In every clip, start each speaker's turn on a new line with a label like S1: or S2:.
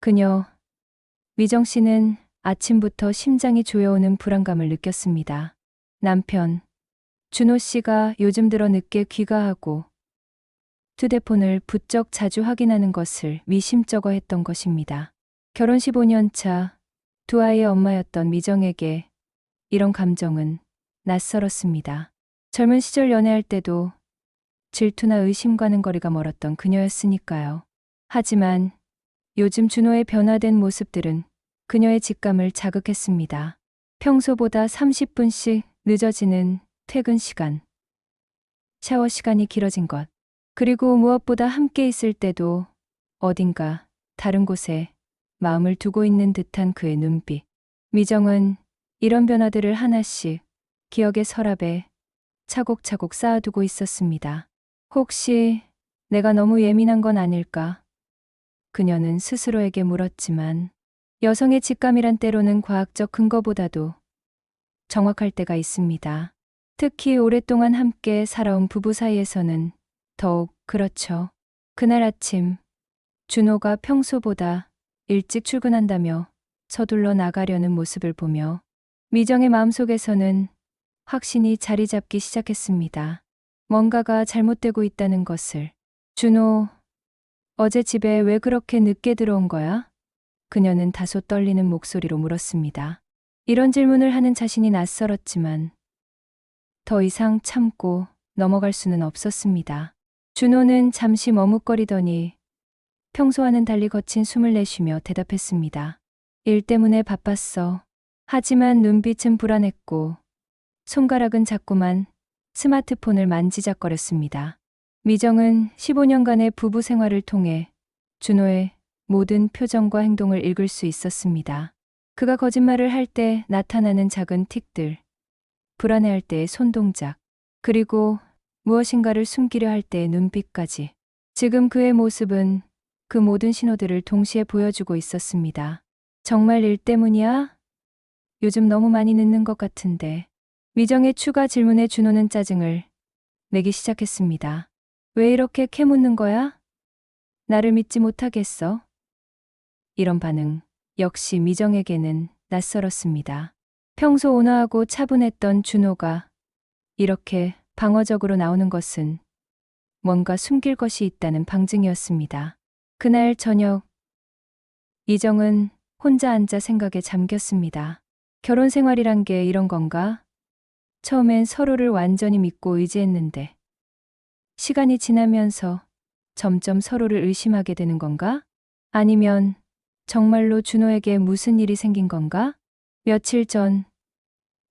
S1: 그녀, 미정 씨는 아침부터 심장이 조여오는 불안감을 느꼈습니다. 남편, 준호 씨가 요즘 들어 늦게 귀가하고 휴대폰을 부쩍 자주 확인하는 것을 미심쩍어 했던 것입니다. 결혼 15년 차 두 아이의 엄마였던 미정에게 이런 감정은 낯설었습니다. 젊은 시절 연애할 때도 질투나 의심과는 거리가 멀었던 그녀였으니까요. 하지만 요즘 준호의 변화된 모습들은 그녀의 직감을 자극했습니다. 평소보다 30분씩 늦어지는 퇴근 시간, 샤워 시간이 길어진 것, 그리고 무엇보다 함께 있을 때도 어딘가 다른 곳에 마음을 두고 있는 듯한 그의 눈빛. 미정은 이런 변화들을 하나씩 기억의 서랍에 차곡차곡 쌓아두고 있었습니다. 혹시 내가 너무 예민한 건 아닐까? 그녀는 스스로에게 물었지만 여성의 직감이란 때로는 과학적 근거보다도 정확할 때가 있습니다. 특히 오랫동안 함께 살아온 부부 사이에서는 더욱 그렇죠. 그날 아침 준호가 평소보다 일찍 출근한다며 서둘러 나가려는 모습을 보며 미정의 마음속에서는 확신이 자리 잡기 시작했습니다. 뭔가가 잘못되고 있다는 것을. 준호, 어제 집에 왜 그렇게 늦게 들어온 거야? 그녀는 다소 떨리는 목소리로 물었습니다. 이런 질문을 하는 자신이 낯설었지만 더 이상 참고 넘어갈 수는 없었습니다. 준호는 잠시 머뭇거리더니 평소와는 달리 거친 숨을 내쉬며 대답했습니다. 일 때문에 바빴어. 하지만 눈빛은 불안했고 손가락은 자꾸만 스마트폰을 만지작거렸습니다. 미정은 15년간의 부부 생활을 통해 준호의 모든 표정과 행동을 읽을 수 있었습니다. 그가 거짓말을 할 때 나타나는 작은 틱들, 불안해할 때의 손동작, 그리고 무엇인가를 숨기려 할 때의 눈빛까지. 지금 그의 모습은 그 모든 신호들을 동시에 보여주고 있었습니다. 정말 일 때문이야? 요즘 너무 많이 늦는 것 같은데. 미정의 추가 질문에 준호는 짜증을 내기 시작했습니다. 왜 이렇게 캐묻는 거야? 나를 믿지 못하겠어? 이런 반응 역시 미정에게는 낯설었습니다. 평소 온화하고 차분했던 준호가 이렇게 방어적으로 나오는 것은 뭔가 숨길 것이 있다는 방증이었습니다. 그날 저녁, 이정은 혼자 앉아 생각에 잠겼습니다. 결혼 생활이란 게 이런 건가? 처음엔 서로를 완전히 믿고 의지했는데 시간이 지나면서 점점 서로를 의심하게 되는 건가? 아니면 정말로 준호에게 무슨 일이 생긴 건가? 며칠 전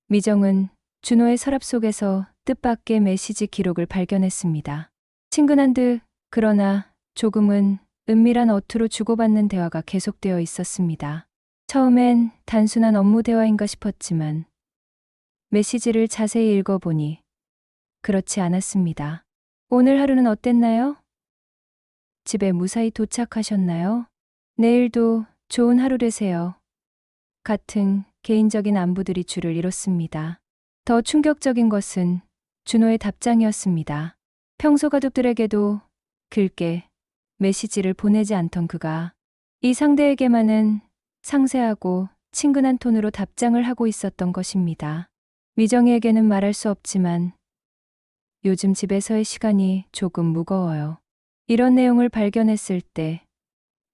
S1: 미정은 준호의 서랍 속에서 뜻밖의 메시지 기록을 발견했습니다. 친근한 듯 그러나 조금은 은밀한 어투로 주고받는 대화가 계속되어 있었습니다. 처음엔 단순한 업무 대화인가 싶었지만 메시지를 자세히 읽어보니 그렇지 않았습니다. 오늘 하루는 어땠나요? 집에 무사히 도착하셨나요? 내일도 좋은 하루 되세요. 같은 개인적인 안부들이 줄을 이뤘습니다. 더 충격적인 것은 준호의 답장이었습니다. 평소 가족들에게도 길게 메시지를 보내지 않던 그가 이 상대에게만은 상세하고 친근한 톤으로 답장을 하고 있었던 것입니다. 미정이에게는 말할 수 없지만 요즘 집에서의 시간이 조금 무거워요. 이런 내용을 발견했을 때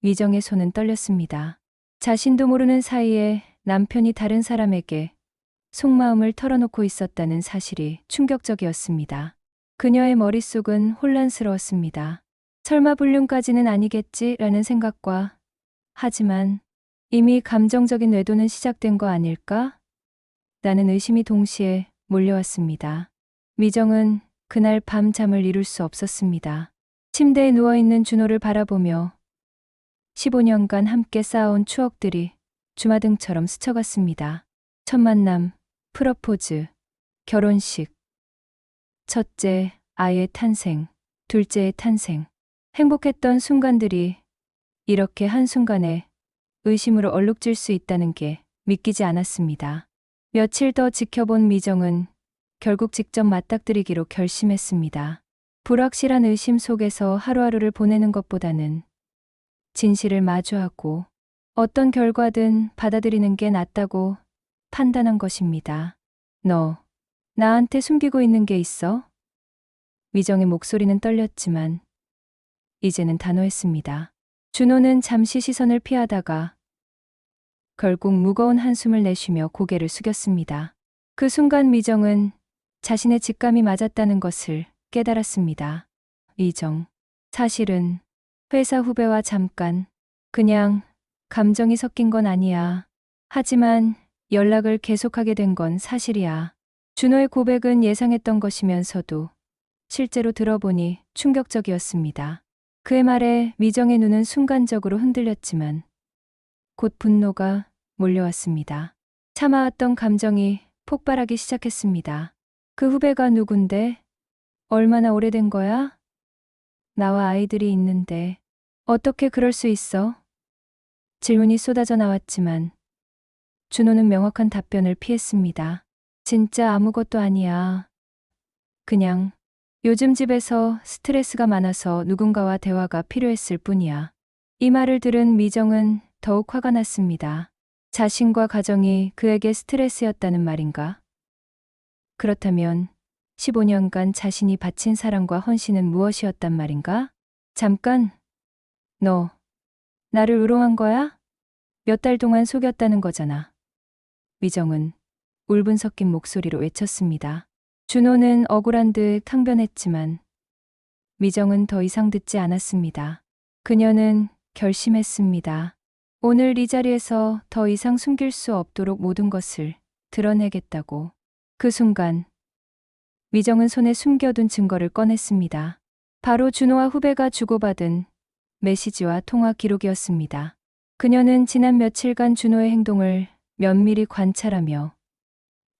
S1: 미정의 손은 떨렸습니다. 자신도 모르는 사이에 남편이 다른 사람에게 속마음을 털어놓고 있었다는 사실이 충격적이었습니다. 그녀의 머릿속은 혼란스러웠습니다. 설마 불륜까지는 아니겠지라는 생각과 하지만 이미 감정적인 외도는 시작된 거 아닐까? 라는 의심이 동시에 몰려왔습니다. 미정은 그날 밤 잠을 이룰 수 없었습니다. 침대에 누워있는 준호를 바라보며 15년간 함께 쌓아온 추억들이 주마등처럼 스쳐갔습니다. 첫 만남, 프러포즈, 결혼식, 첫째 아이의 탄생, 둘째의 탄생. 행복했던 순간들이 이렇게 한순간에 의심으로 얼룩질 수 있다는 게 믿기지 않았습니다. 며칠 더 지켜본 미정은 결국 직접 맞닥뜨리기로 결심했습니다. 불확실한 의심 속에서 하루하루를 보내는 것보다는 진실을 마주하고 어떤 결과든 받아들이는 게 낫다고 판단한 것입니다. 너, 나한테 숨기고 있는 게 있어? 미정의 목소리는 떨렸지만 이제는 단호했습니다. 준호는 잠시 시선을 피하다가 결국 무거운 한숨을 내쉬며 고개를 숙였습니다. 그 순간 미정은 자신의 직감이 맞았다는 것을 깨달았습니다. 미정, 사실은 회사 후배와 잠깐 그냥 감정이 섞인 건 아니야. 하지만 연락을 계속하게 된 건 사실이야. 준호의 고백은 예상했던 것이면서도 실제로 들어보니 충격적이었습니다. 그의 말에 미정의 눈은 순간적으로 흔들렸지만 곧 분노가 몰려왔습니다. 참아왔던 감정이 폭발하기 시작했습니다. 그 후배가 누군데? 얼마나 오래된 거야? 나와 아이들이 있는데 어떻게 그럴 수 있어? 질문이 쏟아져 나왔지만 준호는 명확한 답변을 피했습니다. 진짜 아무것도 아니야. 그냥 요즘 집에서 스트레스가 많아서 누군가와 대화가 필요했을 뿐이야. 이 말을 들은 미정은 더욱 화가 났습니다. 자신과 가정이 그에게 스트레스였다는 말인가? 그렇다면 15년간 자신이 바친 사랑과 헌신은 무엇이었단 말인가? 잠깐, 너 나를 의롱한 거야? 몇 달 동안 속였다는 거잖아. 미정은 울분 섞인 목소리로 외쳤습니다. 준호는 억울한 듯 항변했지만 미정은 더 이상 듣지 않았습니다. 그녀는 결심했습니다. 오늘 이 자리에서 더 이상 숨길 수 없도록 모든 것을 드러내겠다고. 그 순간 미정은 손에 숨겨둔 증거를 꺼냈습니다. 바로 준호와 후배가 주고받은 메시지와 통화 기록이었습니다. 그녀는 지난 며칠간 준호의 행동을 면밀히 관찰하며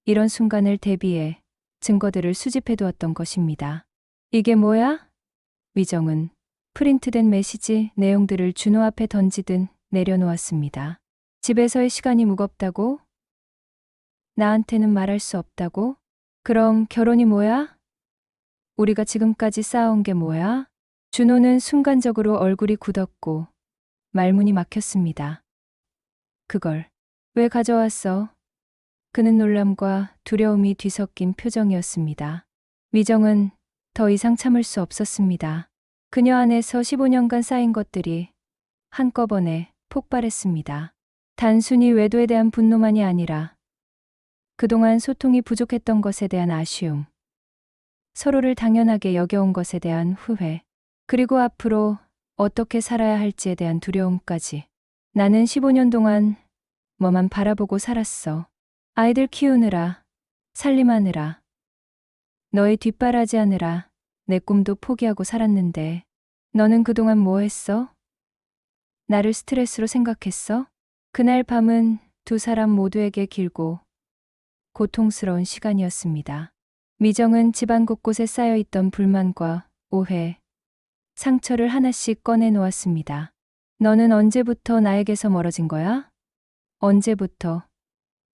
S1: 이런 순간을 대비해 증거들을 수집해 두었던 것입니다. 이게 뭐야? 미정은 프린트된 메시지 내용들을 준호 앞에 던지듯 내려놓았습니다. 집에서의 시간이 무겁다고? 나한테는 말할 수 없다고? 그럼 결혼이 뭐야? 우리가 지금까지 쌓아온 게 뭐야? 준호는 순간적으로 얼굴이 굳었고 말문이 막혔습니다. 그걸 왜 가져왔어? 그는 놀람과 두려움이 뒤섞인 표정이었습니다. 미정은 더 이상 참을 수 없었습니다. 그녀 안에서 15년간 쌓인 것들이 한꺼번에 폭발했습니다. 단순히 외도에 대한 분노만이 아니라 그동안 소통이 부족했던 것에 대한 아쉬움, 서로를 당연하게 여겨온 것에 대한 후회, 그리고 앞으로 어떻게 살아야 할지에 대한 두려움까지. 나는 15년 동안 뭐만 바라보고 살았어. 아이들 키우느라, 살림하느라, 너의 뒷바라지하느라 내 꿈도 포기하고 살았는데 너는 그동안 뭐 했어? 나를 스트레스로 생각했어? 그날 밤은 두 사람 모두에게 길고 고통스러운 시간이었습니다. 미정은 집안 곳곳에 쌓여있던 불만과 오해, 상처를 하나씩 꺼내 놓았습니다. 너는 언제부터 나에게서 멀어진 거야? 언제부터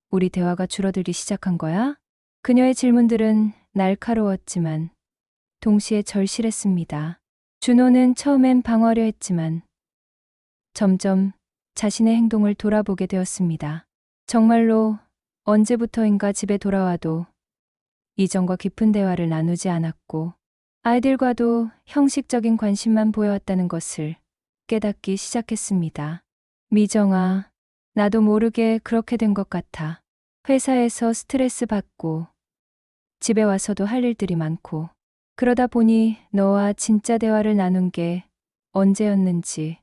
S1: 우리 대화가 줄어들기 시작한 거야? 그녀의 질문들은 날카로웠지만 동시에 절실했습니다. 준호는 처음엔 방어하려 했지만 점점 자신의 행동을 돌아보게 되었습니다. 정말로 언제부터인가 집에 돌아와도 이전과 깊은 대화를 나누지 않았고 아이들과도 형식적인 관심만 보여왔다는 것을 깨닫기 시작했습니다. 미정아, 나도 모르게 그렇게 된 것 같아. 회사에서 스트레스 받고 집에 와서도 할 일들이 많고 그러다 보니 너와 진짜 대화를 나눈 게 언제였는지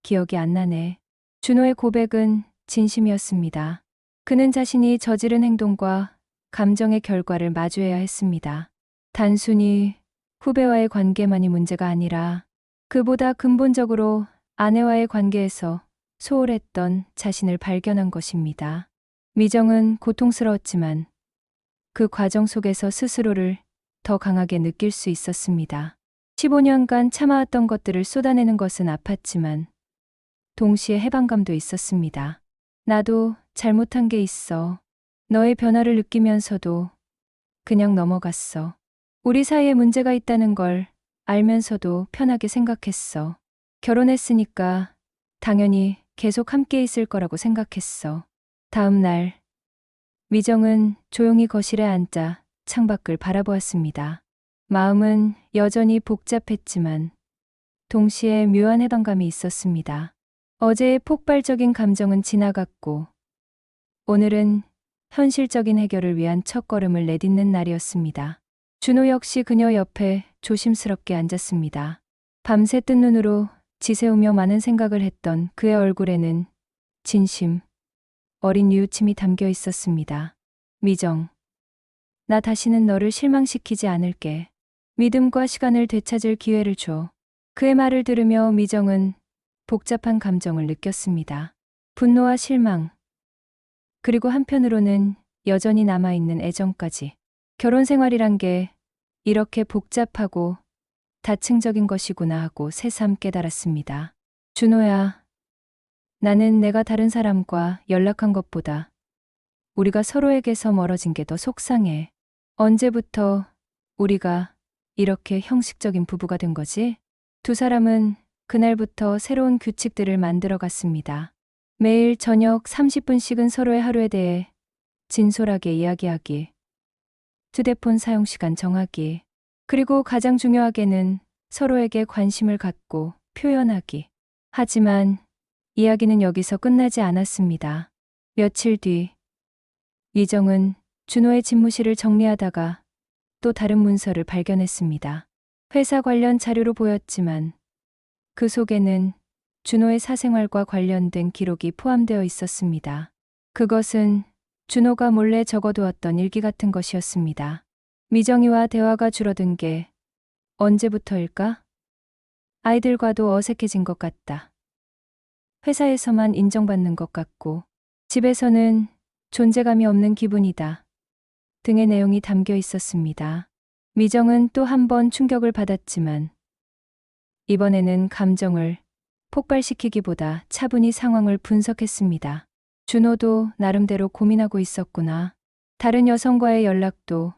S1: 기억이 안 나네. 준호의 고백은 진심이었습니다. 그는 자신이 저지른 행동과 감정의 결과를 마주해야 했습니다. 단순히 후배와의 관계만이 문제가 아니라 그보다 근본적으로 아내와의 관계에서 소홀했던 자신을 발견한 것입니다. 미정은 고통스러웠지만 그 과정 속에서 스스로를 더 강하게 느낄 수 있었습니다. 15년간 참아왔던 것들을 쏟아내는 것은 아팠지만 동시에 해방감도 있었습니다. 나도 잘못한 게 있어. 너의 변화를 느끼면서도 그냥 넘어갔어. 우리 사이에 문제가 있다는 걸 알면서도 편하게 생각했어. 결혼했으니까 당연히 계속 함께 있을 거라고 생각했어. 다음 날, 미정은 조용히 거실에 앉아 창밖을 바라보았습니다. 마음은 여전히 복잡했지만 동시에 묘한 해방감이 있었습니다. 어제의 폭발적인 감정은 지나갔고 오늘은 현실적인 해결을 위한 첫걸음을 내딛는 날이었습니다. 준호 역시 그녀 옆에 조심스럽게 앉았습니다. 밤새 뜬 눈으로 지새우며 많은 생각을 했던 그의 얼굴에는 진심, 어린 뉘우침이 담겨 있었습니다. 미정, 나 다시는 너를 실망시키지 않을게. 믿음과 시간을 되찾을 기회를 줘. 그의 말을 들으며 미정은 복잡한 감정을 느꼈습니다. 분노와 실망, 그리고 한편으로는 여전히 남아있는 애정까지. 결혼 생활이란 게 이렇게 복잡하고 다층적인 것이구나 하고 새삼 깨달았습니다. 준호야, 나는 내가 다른 사람과 연락한 것보다 우리가 서로에게서 멀어진 게 더 속상해. 언제부터 우리가 이렇게 형식적인 부부가 된 거지? 두 사람은 그날부터 새로운 규칙들을 만들어 갔습니다. 매일 저녁 30분씩은 서로의 하루에 대해 진솔하게 이야기하기, 휴대폰 사용 시간 정하기, 그리고 가장 중요하게는 서로에게 관심을 갖고 표현하기. 하지만 이야기는 여기서 끝나지 않았습니다. 며칠 뒤, 미정은 준호의 집무실을 정리하다가 또 다른 문서를 발견했습니다. 회사 관련 자료로 보였지만 그 속에는 준호의 사생활과 관련된 기록이 포함되어 있었습니다. 그것은 준호가 몰래 적어두었던 일기 같은 것이었습니다. 미정이와 대화가 줄어든 게 언제부터일까? 아이들과도 어색해진 것 같다. 회사에서만 인정받는 것 같고 집에서는 존재감이 없는 기분이다. 등의 내용이 담겨 있었습니다. 미정은 또 한 번 충격을 받았지만 이번에는 감정을 폭발시키기보다 차분히 상황을 분석했습니다. 준호도 나름대로 고민하고 있었구나. 다른 여성과의 연락도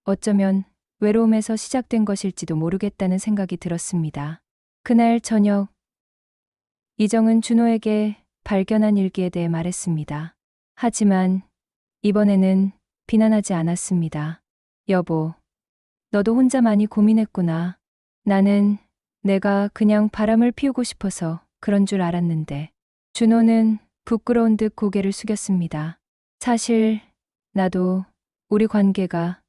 S1: 어쩌면 외로움에서 시작된 것일지도 모르겠다는 생각이 들었습니다. 그날 저녁, 이정은 준호에게 발견한 일기에 대해 말했습니다. 하지만 이번에는 비난하지 않았습니다. 여보, 너도 혼자 많이 고민했구나. 나는 내가 그냥 바람을 피우고 싶어서 그런 줄 알았는데. 준호는 부끄러운 듯 고개를 숙였습니다. 사실 나도 우리 관계가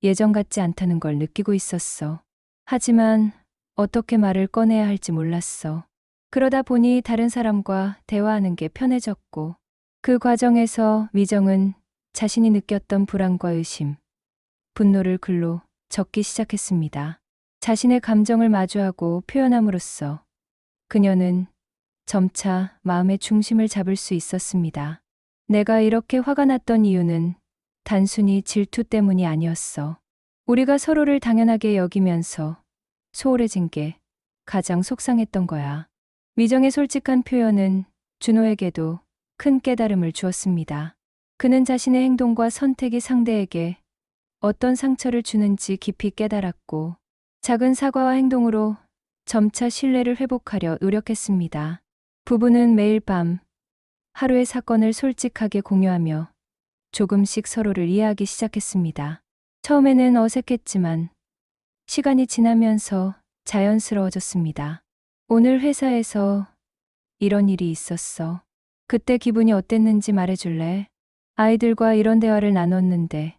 S1: 예전 같지 않다는 걸 느끼고 있었어. 하지만 어떻게 말을 꺼내야 할지 몰랐어. 그러다 보니 다른 사람과 대화하는 게 편해졌고 그 과정에서 미정은 자신이 느꼈던 불안과 의심, 분노를 글로 적기 시작했습니다. 자신의 감정을 마주하고 표현함으로써 그녀는 점차 마음의 중심을 잡을 수 있었습니다. 내가 이렇게 화가 났던 이유는 단순히 질투 때문이 아니었어. 우리가 서로를 당연하게 여기면서 소홀해진 게 가장 속상했던 거야. 미정의 솔직한 표현은 준호에게도 큰 깨달음을 주었습니다. 그는 자신의 행동과 선택이 상대에게 어떤 상처를 주는지 깊이 깨달았고 작은 사과와 행동으로 점차 신뢰를 회복하려 노력했습니다. 부부는 매일 밤 하루의 사건을 솔직하게 공유하며 조금씩 서로를 이해하기 시작했습니다. 처음에는 어색했지만 시간이 지나면서 자연스러워졌습니다. 오늘 회사에서 이런 일이 있었어. 그때 기분이 어땠는지 말해줄래? 아이들과 이런 대화를 나눴는데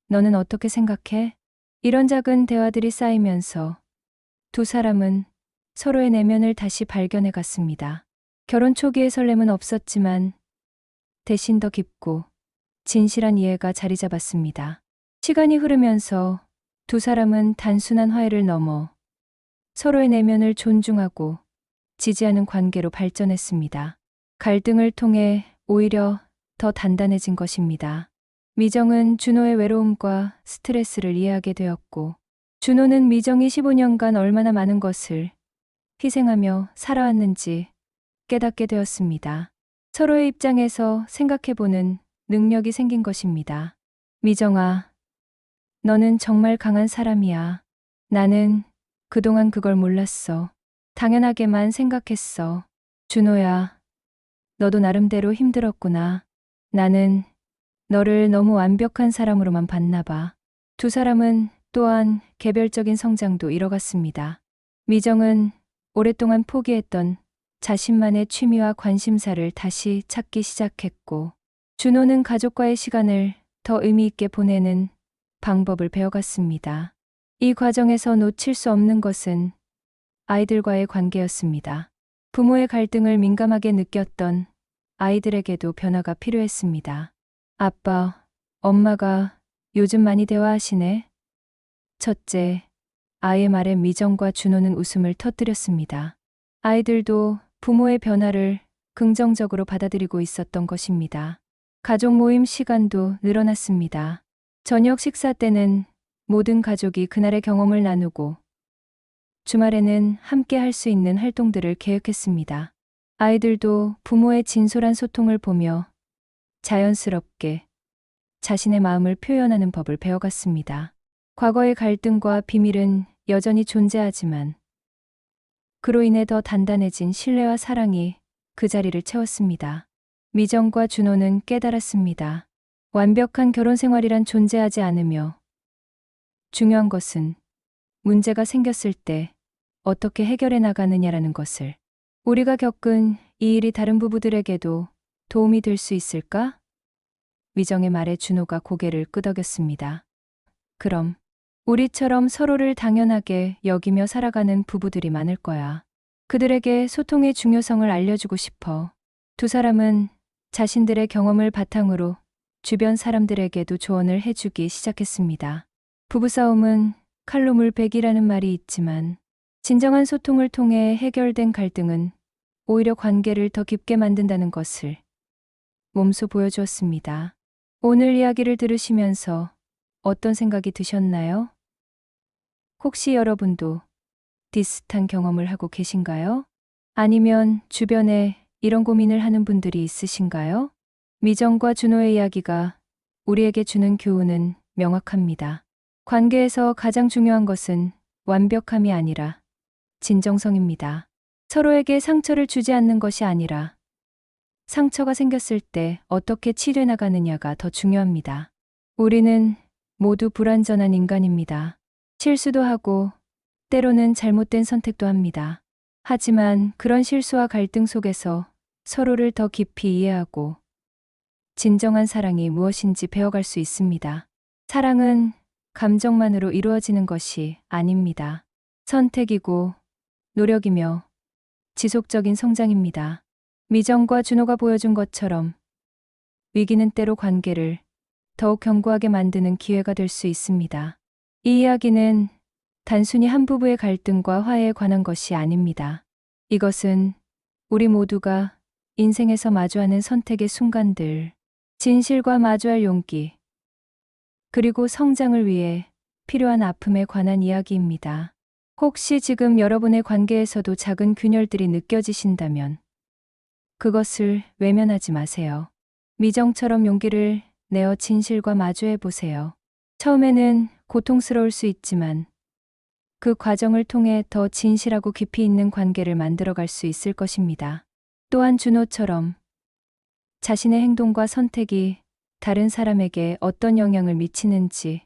S1: 너는 어떻게 생각해? 이런 작은 대화들이 쌓이면서 두 사람은 서로의 내면을 다시 발견해 갔습니다. 결혼 초기의 설렘은 없었지만 대신 더 깊고 진실한 이해가 자리 잡았습니다. 시간이 흐르면서 두 사람은 단순한 화해를 넘어 서로의 내면을 존중하고 지지하는 관계로 발전했습니다. 갈등을 통해 오히려 더 단단해진 것입니다. 미정은 준호의 외로움과 스트레스를 이해하게 되었고 준호는 미정이 15년간 얼마나 많은 것을 희생하며 살아왔는지 깨닫게 되었습니다. 서로의 입장에서 생각해보는 능력이 생긴 것입니다. 미정아, 너는 정말 강한 사람이야. 나는 그동안 그걸 몰랐어. 당연하게만 생각했어. 준호야, 너도 나름대로 힘들었구나. 나는 너를 너무 완벽한 사람으로만 봤나 봐. 두 사람은 또한 개별적인 성장도 이뤄갔습니다. 미정은 오랫동안 포기했던 자신만의 취미와 관심사를 다시 찾기 시작했고, 준호는 가족과의 시간을 더 의미 있게 보내는 방법을 배워갔습니다. 이 과정에서 놓칠 수 없는 것은 아이들과의 관계였습니다. 부모의 갈등을 민감하게 느꼈던 아이들에게도 변화가 필요했습니다. 아빠, 엄마가 요즘 많이 대화하시네. 첫째, 아이의 말에 미정과 준호는 웃음을 터뜨렸습니다. 아이들도 부모의 변화를 긍정적으로 받아들이고 있었던 것입니다. 가족 모임 시간도 늘어났습니다. 저녁 식사 때는 모든 가족이 그날의 경험을 나누고, 주말에는 함께 할 수 있는 활동들을 계획했습니다. 아이들도 부모의 진솔한 소통을 보며 자연스럽게 자신의 마음을 표현하는 법을 배워갔습니다. 과거의 갈등과 비밀은 여전히 존재하지만 그로 인해 더 단단해진 신뢰와 사랑이 그 자리를 채웠습니다. 미정과 준호는 깨달았습니다. 완벽한 결혼 생활이란 존재하지 않으며 중요한 것은 문제가 생겼을 때 어떻게 해결해 나가느냐라는 것을. 우리가 겪은 이 일이 다른 부부들에게도 도움이 될 수 있을까? 미정의 말에 준호가 고개를 끄덕였습니다. 그럼 우리처럼 서로를 당연하게 여기며 살아가는 부부들이 많을 거야. 그들에게 소통의 중요성을 알려주고 싶어. 두 사람은 자신들의 경험을 바탕으로 주변 사람들에게도 조언을 해주기 시작했습니다. 부부싸움은 칼로 물베기라는 말이 있지만 진정한 소통을 통해 해결된 갈등은 오히려 관계를 더 깊게 만든다는 것을 몸소 보여주었습니다. 오늘 이야기를 들으시면서 어떤 생각이 드셨나요? 혹시 여러분도 비슷한 경험을 하고 계신가요? 아니면 주변에 이런 고민을 하는 분들이 있으신가요? 미정과 준호의 이야기가 우리에게 주는 교훈은 명확합니다. 관계에서 가장 중요한 것은 완벽함이 아니라 진정성입니다. 서로에게 상처를 주지 않는 것이 아니라 상처가 생겼을 때 어떻게 치료해 나가느냐가 더 중요합니다. 우리는 모두 불완전한 인간입니다. 실수도 하고 때로는 잘못된 선택도 합니다. 하지만 그런 실수와 갈등 속에서 서로를 더 깊이 이해하고 진정한 사랑이 무엇인지 배워갈 수 있습니다. 사랑은 감정만으로 이루어지는 것이 아닙니다. 선택이고 노력이며 지속적인 성장입니다. 미정과 준호가 보여준 것처럼 위기는 때로 관계를 더욱 견고하게 만드는 기회가 될 수 있습니다. 이 이야기는 단순히 한 부부의 갈등과 화해에 관한 것이 아닙니다. 이것은 우리 모두가 인생에서 마주하는 선택의 순간들, 진실과 마주할 용기, 그리고 성장을 위해 필요한 아픔에 관한 이야기입니다. 혹시 지금 여러분의 관계에서도 작은 균열들이 느껴지신다면 그것을 외면하지 마세요. 미정처럼 용기를 내어 진실과 마주해 보세요. 처음에는 고통스러울 수 있지만 그 과정을 통해 더 진실하고 깊이 있는 관계를 만들어갈 수 있을 것입니다. 또한 준호처럼 자신의 행동과 선택이 다른 사람에게 어떤 영향을 미치는지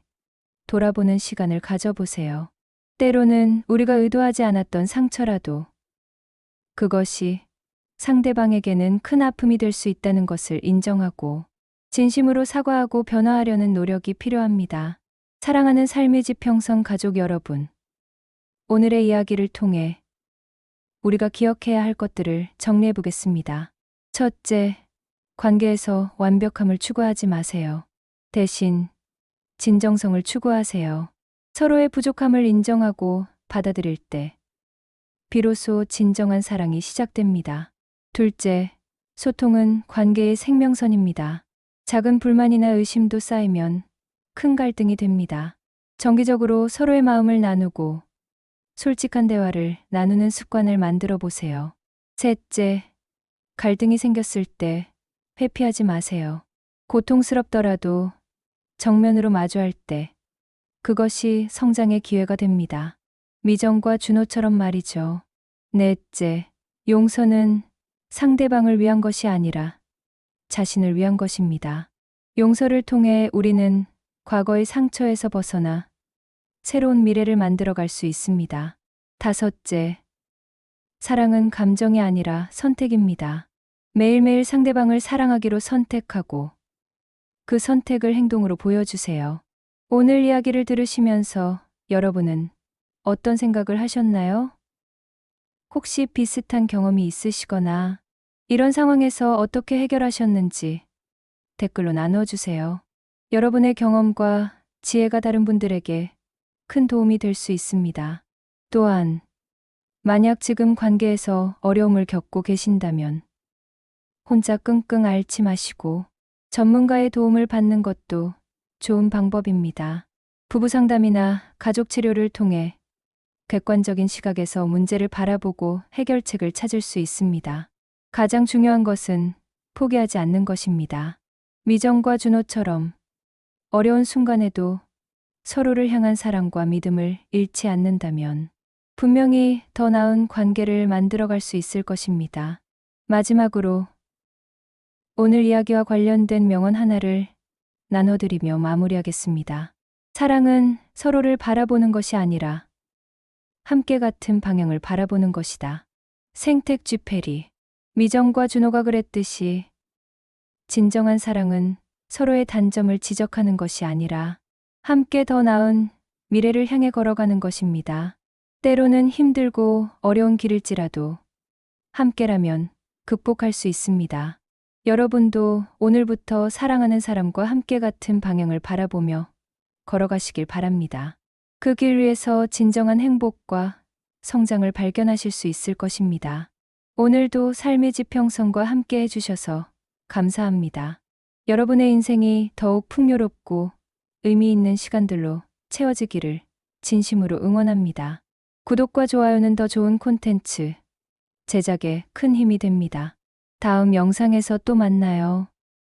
S1: 돌아보는 시간을 가져보세요. 때로는 우리가 의도하지 않았던 상처라도 그것이 상대방에게는 큰 아픔이 될 수 있다는 것을 인정하고 진심으로 사과하고 변화하려는 노력이 필요합니다. 사랑하는 삶의 지평선 가족 여러분, 오늘의 이야기를 통해 우리가 기억해야 할 것들을 정리해 보겠습니다. 첫째, 관계에서 완벽함을 추구하지 마세요. 대신 진정성을 추구하세요. 서로의 부족함을 인정하고 받아들일 때 비로소 진정한 사랑이 시작됩니다. 둘째, 소통은 관계의 생명선입니다. 작은 불만이나 의심도 쌓이면 큰 갈등이 됩니다. 정기적으로 서로의 마음을 나누고 솔직한 대화를 나누는 습관을 만들어 보세요. 셋째, 갈등이 생겼을 때 회피하지 마세요. 고통스럽더라도 정면으로 마주할 때 그것이 성장의 기회가 됩니다. 미정과 준호처럼 말이죠. 넷째, 용서는 상대방을 위한 것이 아니라 자신을 위한 것입니다. 용서를 통해 우리는 과거의 상처에서 벗어나 새로운 미래를 만들어갈 수 있습니다. 다섯째, 사랑은 감정이 아니라 선택입니다. 매일매일 상대방을 사랑하기로 선택하고 그 선택을 행동으로 보여주세요. 오늘 이야기를 들으시면서 여러분은 어떤 생각을 하셨나요? 혹시 비슷한 경험이 있으시거나 이런 상황에서 어떻게 해결하셨는지 댓글로 나눠주세요. 여러분의 경험과 지혜가 다른 분들에게 큰 도움이 될 수 있습니다. 또한 만약 지금 관계에서 어려움을 겪고 계신다면 혼자 끙끙 앓지 마시고 전문가의 도움을 받는 것도 좋은 방법입니다. 부부 상담이나 가족 치료를 통해 객관적인 시각에서 문제를 바라보고 해결책을 찾을 수 있습니다. 가장 중요한 것은 포기하지 않는 것입니다. 미정과 준호처럼 어려운 순간에도 서로를 향한 사랑과 믿음을 잃지 않는다면 분명히 더 나은 관계를 만들어갈 수 있을 것입니다. 마지막으로 오늘 이야기와 관련된 명언 하나를 나눠드리며 마무리하겠습니다. 사랑은 서로를 바라보는 것이 아니라 함께 같은 방향을 바라보는 것이다. 생텍쥐페리. 미정과 준호가 그랬듯이 진정한 사랑은 서로의 단점을 지적하는 것이 아니라 함께 더 나은 미래를 향해 걸어가는 것입니다. 때로는 힘들고 어려운 길일지라도 함께라면 극복할 수 있습니다. 여러분도 오늘부터 사랑하는 사람과 함께 같은 방향을 바라보며 걸어가시길 바랍니다. 그 길 위에서 진정한 행복과 성장을 발견하실 수 있을 것입니다. 오늘도 삶의 지평선과 함께 해주셔서 감사합니다. 여러분의 인생이 더욱 풍요롭고 의미 있는 시간들로 채워지기를 진심으로 응원합니다. 구독과 좋아요는 더 좋은 콘텐츠 제작에 큰 힘이 됩니다. 다음 영상에서 또 만나요.